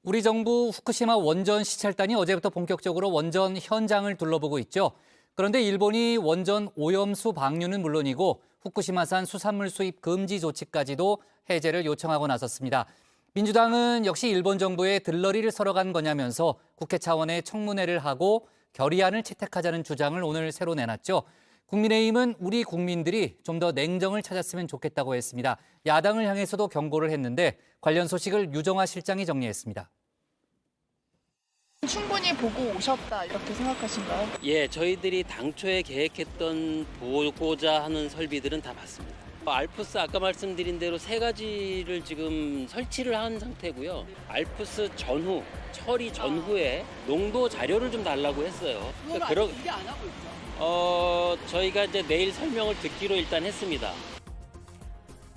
우리 정부 후쿠시마 원전 시찰단이 어제부터 본격적으로 원전 현장을 둘러보고 있죠. 그런데 일본이 원전 오염수 방류는 물론이고 후쿠시마산 수산물 수입 금지 조치까지도 해제를 요청하고 나섰습니다. 민주당은 역시 일본 정부에 들러리를 서러 간 거냐면서 국회 차원의 청문회를 하고 결의안을 채택하자는 주장을 오늘 새로 내놨죠. 국민의힘은 우리 국민들이 좀 더 냉정을 찾았으면 좋겠다고 했습니다. 야당을 향해서도 경고를 했는데 관련 소식을 유정화 실장이 정리했습니다. 충분히 보고 오셨다 이렇게 생각하신가요? 예, 저희들이 당초에 계획했던 보고자 하는 설비들은 다 봤습니다. 알프스 아까 말씀드린 대로 세 가지를 지금 설치를 한 상태고요. 알프스 전후, 처리 전후에 농도 자료를 좀 달라고 했어요. 그걸 아직 공개 안 하고 있죠. 저희가 이제 내일 설명을 듣기로 일단 했습니다.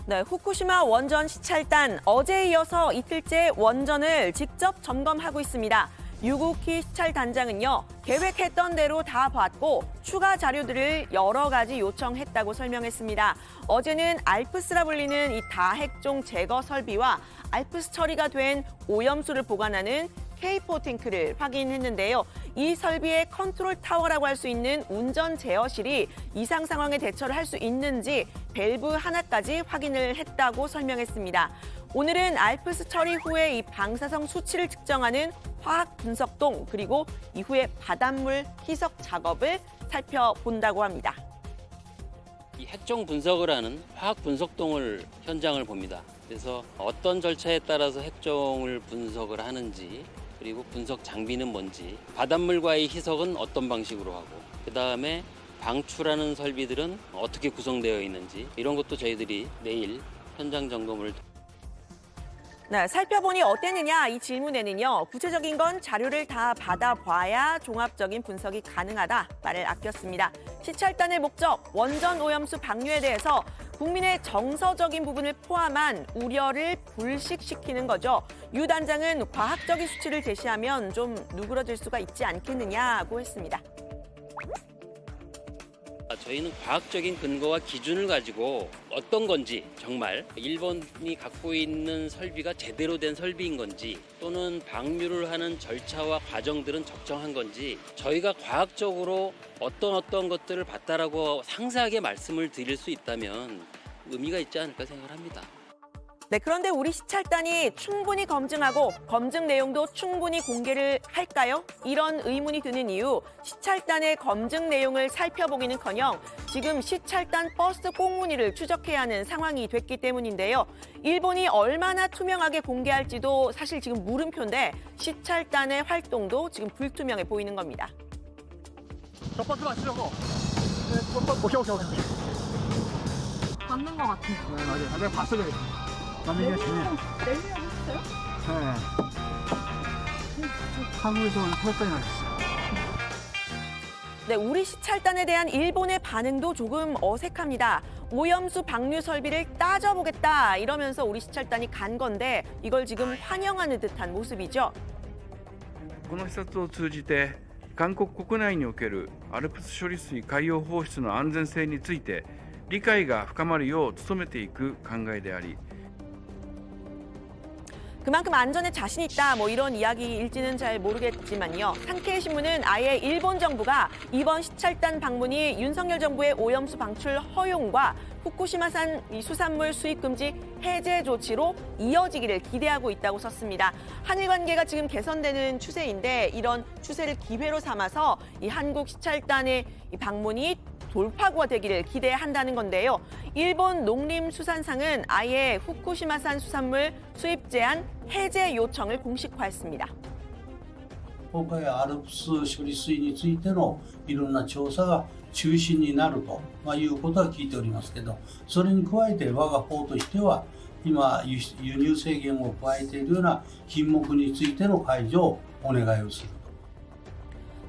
네, 후쿠시마 원전 시찰단 어제에 이어서 이틀째 원전을 직접 점검하고 있습니다. 유구키 시찰단장은요, 계획했던 대로 다 봤고 추가 자료들을 여러 가지 요청했다고 설명했습니다. 어제는 알프스라 불리는 이 다핵종 제거 설비와 알프스 처리가 된 오염수를 보관하는 K4 탱크를 확인했는데요. 이 설비의 컨트롤 타워라고 할 수 있는 운전 제어실이 이상 상황에 대처를 할 수 있는지 밸브 하나까지 확인을 했다고 설명했습니다. 오늘은 알프스 처리 후에 이 방사성 수치를 측정하는 화학 분석동 그리고 이후에 바닷물 희석 작업을 살펴본다고 합니다. 이 핵종 분석을 하는 화학 분석동을 현장을 봅니다. 그래서 어떤 절차에 따라서 핵종을 분석을 하는지 그리고 분석 장비는 뭔지 바닷물과의 희석은 어떤 방식으로 하고 그다음에 방출하는 설비들은 어떻게 구성되어 있는지 이런 것도 저희들이 내일 현장 점검을 네, 살펴보니 어땠느냐 이 질문에는요. 구체적인 건 자료를 다 받아봐야 종합적인 분석이 가능하다 말을 아꼈습니다. 시찰단의 목적, 원전 오염수 방류에 대해서 국민의 정서적인 부분을 포함한 우려를 불식시키는 거죠. 유 단장은 과학적인 수치를 제시하면 좀 누그러질 수가 있지 않겠느냐고 했습니다. 저희는 과학적인 근거와 기준을 가지고 어떤 건지 정말 일본이 갖고 있는 설비가 제대로 된 설비인 건지 또는 방류를 하는 절차와 과정들은 적정한 건지 저희가 과학적으로 어떤 것들을 봤다라고 상세하게 말씀을 드릴 수 있다면 의미가 있지 않을까 생각을 합니다. 네, 그런데 우리 시찰단이 충분히 검증하고 검증 내용도 충분히 공개를 할까요? 이런 의문이 드는 이유, 시찰단의 검증 내용을 살펴보기는커녕 지금 시찰단 버스 꽁무니를 추적해야 하는 상황이 됐기 때문인데요. 일본이 얼마나 투명하게 공개할지도 사실 지금 물음표인데 시찰단의 활동도 지금 불투명해 보이는 겁니다. 덮어지 마시려고. 네, 오케이. 맞는 것 같아요. 네, 맞아요. 내가 봤어요. 남이가 전에. 내리라고 했어요? 네. 한국에서 탈까지 나셨어요. 네, 우리 시찰단에 대한 일본의 반응도 조금 어색합니다. 오염수 방류 설비를 따져보겠다 이러면서 우리 시찰단이 간 건데 이걸 지금 환영하는 듯한 모습이죠. この視察を通じて韓国国内におけるアルプス処理水海洋放出の安全性について理解が深まるよう努めていく考えであり 그만큼 안전에 자신 있다 뭐 이런 이야기일지는 잘 모르겠지만요. 산케이 신문은 아예 일본 정부가 이번 시찰단 방문이 윤석열 정부의 오염수 방출 허용과 후쿠시마산 수산물 수입 금지 해제 조치로 이어지기를 기대하고 있다고 썼습니다. 한일 관계가 지금 개선되는 추세인데 이런 추세를 기회로 삼아서 이 한국 시찰단의 이 방문이 돌파구가 되기를 기대한다는 건데요. 일본 농림수산상은 아예 후쿠시마산 수산물 수입 제한 해제 요청을 공식화했습니다. 今回アルプス処理水についてのいろんな調査が中心になると、いうことは聞いておりますけど、それに加えて我が方としては今輸入制限を加えているような品目についての解除をお願いをする。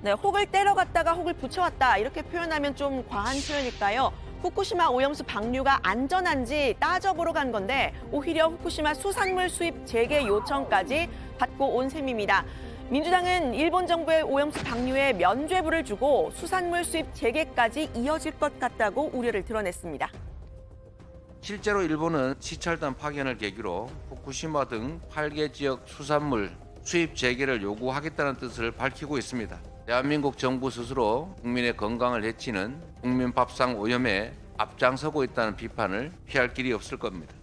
네, 혹을 때려갔다가 혹을 붙여왔다 이렇게 표현하면 좀 과한 표현일까요? 후쿠시마 오염수 방류가 안전한지 따져보러 간 건데 오히려 후쿠시마 수산물 수입 재개 요청까지 받고 온 셈입니다. 민주당은 일본 정부의 오염수 방류에 면죄부를 주고 수산물 수입 재개까지 이어질 것 같다고 우려를 드러냈습니다. 실제로 일본은 시찰단 파견을 계기로 후쿠시마 등 8개 지역 수산물 수입 재개를 요구하겠다는 뜻을 밝히고 있습니다. 대한민국 정부 스스로 국민의 건강을 해치는 국민 밥상 오염에 앞장서고 있다는 비판을 피할 길이 없을 겁니다.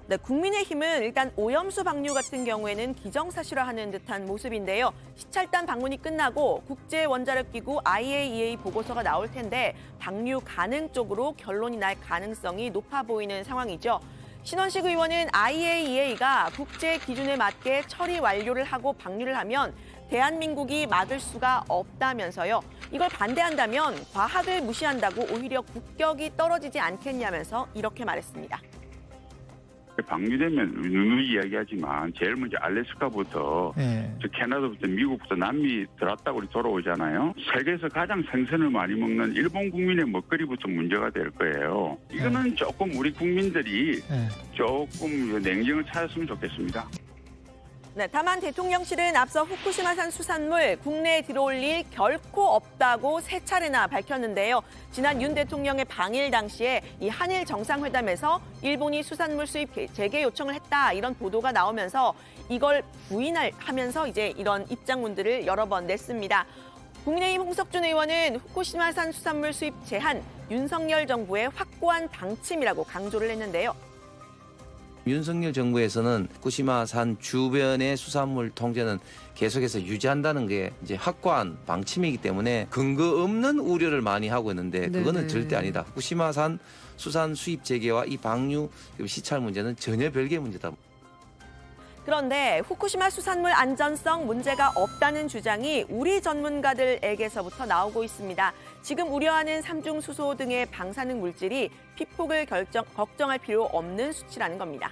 네, 국민의힘은 일단 오염수 방류 같은 경우에는 기정사실화하는 듯한 모습인데요. 시찰단 방문이 끝나고 국제원자력기구 IAEA 보고서가 나올 텐데 방류 가능 쪽으로 결론이 날 가능성이 높아 보이는 상황이죠. 신원식 의원은 IAEA가 국제 기준에 맞게 처리 완료를 하고 방류를 하면 대한민국이 막을 수가 없다면서요. 이걸 반대한다면 과학을 무시한다고 오히려 국격이 떨어지지 않겠냐면서 이렇게 말했습니다. 방류되면 누누이 이야기하지만 제일 먼저 알래스카부터 저 캐나다부터 미국부터 남미 들어왔다고 우리 돌아오잖아요. 세계에서 가장 생선을 많이 먹는 일본 국민의 먹거리부터 문제가 될 거예요. 이거는 조금 우리 국민들이 조금 냉정을 찾았으면 좋겠습니다. 네, 다만 대통령실은 앞서 후쿠시마산 수산물 국내에 들어올 일 결코 없다고 세 차례나 밝혔는데요. 지난 윤 대통령의 방일 당시에 이 한일 정상회담에서 일본이 수산물 수입 재개 요청을 했다 이런 보도가 나오면서 이걸 부인하면서 이제 이런 입장문들을 여러 번 냈습니다. 국민의힘 홍석준 의원은 후쿠시마산 수산물 수입 제한 윤석열 정부의 확고한 방침이라고 강조를 했는데요. 윤석열 정부에서는 후쿠시마산 주변의 수산물 통제는 계속해서 유지한다는 게 이제 확고한 방침이기 때문에 근거 없는 우려를 많이 하고 있는데 그거는 절대 아니다. 후쿠시마산 수산 수입 재개와 이 방류 시찰 문제는 전혀 별개의 문제다. 그런데 후쿠시마 수산물 안전성 문제가 없다는 주장이 우리 전문가들에게서부터 나오고 있습니다. 지금 우려하는 삼중수소 등의 방사능 물질이 피폭을 걱정할 필요 없는 수치라는 겁니다.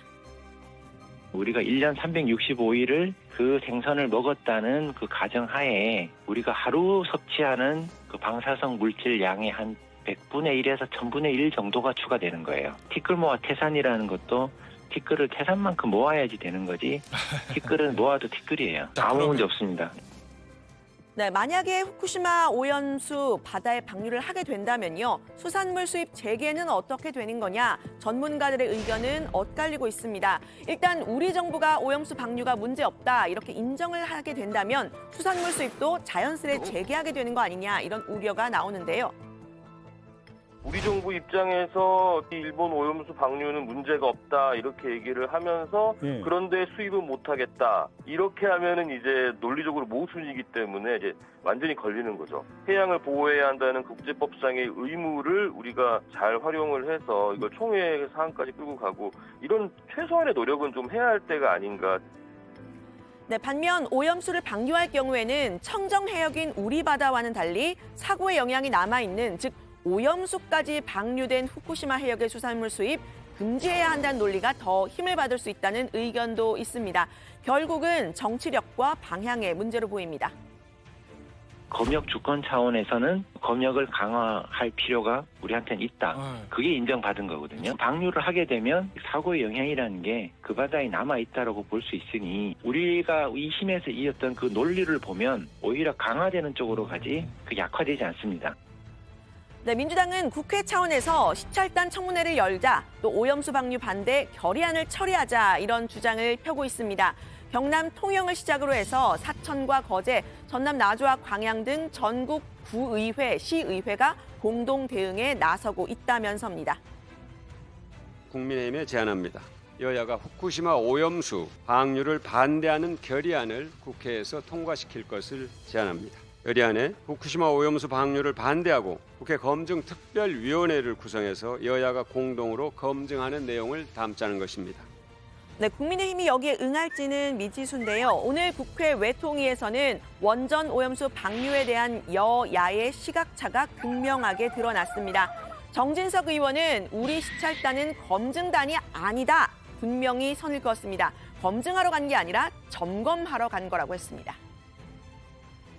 우리가 1년 365일을 그 생선을 먹었다는 그 가정하에 우리가 하루 섭취하는 그 방사성 물질 양의 한 100분의 1에서 1000분의 1 정도가 추가되는 거예요. 티끌 모아 태산이라는 것도 티끌을 태산만큼 모아야지 되는 거지 티끌은 모아도 티끌이에요. 아무 문제 없습니다. 네, 만약에 후쿠시마 오염수 바다에 방류를 하게 된다면요. 수산물 수입 재개는 어떻게 되는 거냐? 전문가들의 의견은 엇갈리고 있습니다. 일단 우리 정부가 오염수 방류가 문제없다 이렇게 인정을 하게 된다면 수산물 수입도 자연스레 재개하게 되는 거 아니냐 이런 우려가 나오는데요. 우리 정부 입장에서 일본 오염수 방류는 문제가 없다 이렇게 얘기를 하면서 그런데 수입은 못하겠다 이렇게 하면은 이제 논리적으로 모순이기 때문에 이제 완전히 걸리는 거죠. 해양을 보호해야 한다는 국제법상의 의무를 우리가 잘 활용을 해서 이걸 총회 사안까지 끌고 가고 이런 최소한의 노력은 좀 해야 할 때가 아닌가. 네, 반면 오염수를 방류할 경우에는 청정 해역인 우리 바다와는 달리 사고의 영향이 남아있는 즉 오염수까지 방류된 후쿠시마 해역의 수산물 수입 금지해야 한다는 논리가 더 힘을 받을 수 있다는 의견도 있습니다. 결국은 정치력과 방향의 문제로 보입니다. 검역 주권 차원에서는 검역을 강화할 필요가 우리한테는 있다. 그게 인정받은 거거든요. 방류를 하게 되면 사고의 영향이라는 게 그 바다에 남아있다고 볼 수 있으니 우리가 2심에서 이었던 그 논리를 보면 오히려 강화되는 쪽으로 가지 약화되지 않습니다. 네, 민주당은 국회 차원에서 시찰단 청문회를 열자 또 오염수 방류 반대 결의안을 처리하자 이런 주장을 펴고 있습니다. 경남 통영을 시작으로 해서 사천과 거제, 전남 나주와 광양 등 전국 구의회, 시의회가 공동 대응에 나서고 있다면서입니다. 국민의힘에 제안합니다. 여야가 후쿠시마 오염수 방류를 반대하는 결의안을 국회에서 통과시킬 것을 제안합니다. 결의안에 후쿠시마 오염수 방류를 반대하고 국회 검증특별위원회를 구성해서 여야가 공동으로 검증하는 내용을 담자는 것입니다. 네, 국민의힘이 여기에 응할지는 미지수인데요. 오늘 국회 외통위에서는 원전 오염수 방류에 대한 여야의 시각차가 극명하게 드러났습니다. 정진석 의원은 우리 시찰단은 검증단이 아니다. 분명히 선을 그었습니다. 검증하러 간 게 아니라 점검하러 간 거라고 했습니다.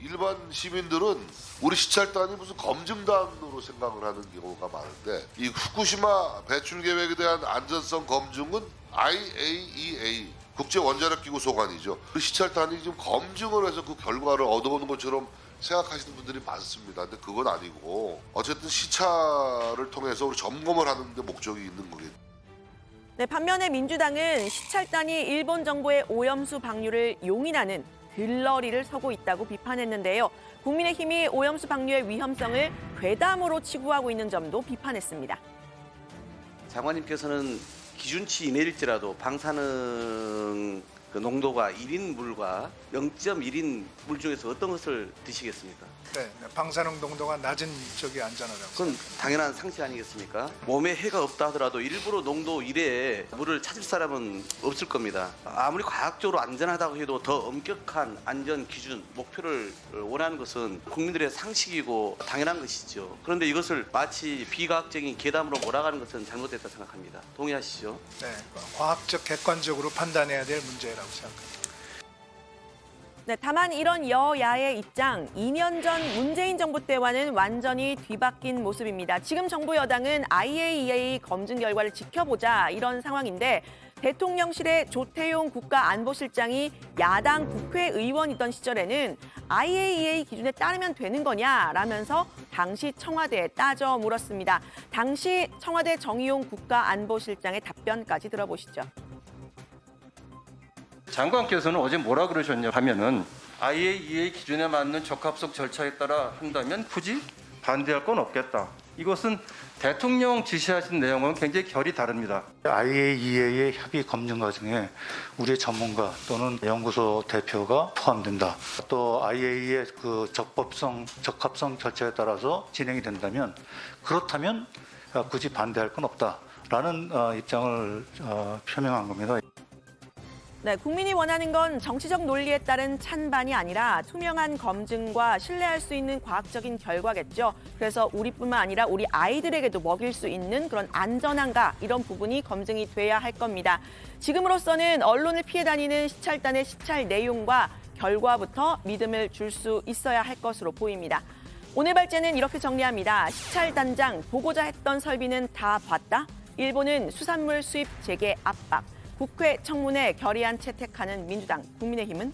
일반 시민들은 우리 시찰단이 무슨 검증단으로 생각을 하는 경우가 많은데 이 후쿠시마 배출 계획에 대한 안전성 검증은 IAEA 국제원자력기구 소관이죠. 그 시찰단이 지금 검증을 해서 그 결과를 얻어오는 것처럼 생각하시는 분들이 많습니다. 근데 그건 아니고 어쨌든 시찰을 통해서 우리 점검을 하는 데 목적이 있는 거겠죠. 네, 반면에 민주당은 시찰단이 일본 정부의 오염수 방류를 용인하는 들러리를 서고 있다고 비판했는데요. 국민의힘이 오염수 방류의 위험성을 괴담으로 치부하고 있는 점도 비판했습니다. 장관님께서는 기준치 이내일지라도 방사능 농도가 1인 물과 0.1인 물 중에서 어떤 것을 드시겠습니까? 네, 방사능 농도가 낮은 쪽이 안전하다고. 그건 당연한 상식 아니겠습니까? 몸에 해가 없다 하더라도 일부러 농도 이래에 물을 찾을 사람은 없을 겁니다. 아무리 과학적으로 안전하다고 해도 더 엄격한 안전 기준, 목표를 원하는 것은 국민들의 상식이고 당연한 것이죠. 그런데 이것을 마치 비과학적인 계담으로 몰아가는 것은 잘못됐다 생각합니다. 동의하시죠? 네, 과학적 객관적으로 판단해야 될 문제라고 생각합니다. 네, 다만 이런 여야의 입장, 2년 전 문재인 정부 때와는 완전히 뒤바뀐 모습입니다. 지금 정부 여당은 IAEA 검증 결과를 지켜보자 이런 상황인데 대통령실의 조태용 국가안보실장이 야당 국회의원이던 시절에는 IAEA 기준에 따르면 되는 거냐라면서 당시 청와대에 따져 물었습니다. 당시 청와대 정의용 국가안보실장의 답변까지 들어보시죠. 장관께서는 어제 뭐라 그러셨냐 하면은 IAEA 기준에 맞는 적합성 절차에 따라 한다면 굳이 반대할 건 없겠다. 이것은 대통령 지시하신 내용은 굉장히 결이 다릅니다. IAEA의 협의 검증 과정에 우리의 전문가 또는 연구소 대표가 포함된다. 또 IAEA의 그 적합성 절차에 따라서 진행이 된다면 그렇다면 굳이 반대할 건 없다라는 입장을 표명한 겁니다. 네, 국민이 원하는 건 정치적 논리에 따른 찬반이 아니라 투명한 검증과 신뢰할 수 있는 과학적인 결과겠죠. 그래서 우리뿐만 아니라 우리 아이들에게도 먹일 수 있는 그런 안전한가 이런 부분이 검증이 돼야 할 겁니다. 지금으로서는 언론을 피해 다니는 시찰단의 시찰 내용과 결과부터 믿음을 줄 수 있어야 할 것으로 보입니다. 오늘 발제는 이렇게 정리합니다. 시찰단장 보고자 했던 설비는 다 봤다. 일본은 수산물 수입 재개 압박. 국회 청문회 결의안 채택하는 민주당, 국민의힘은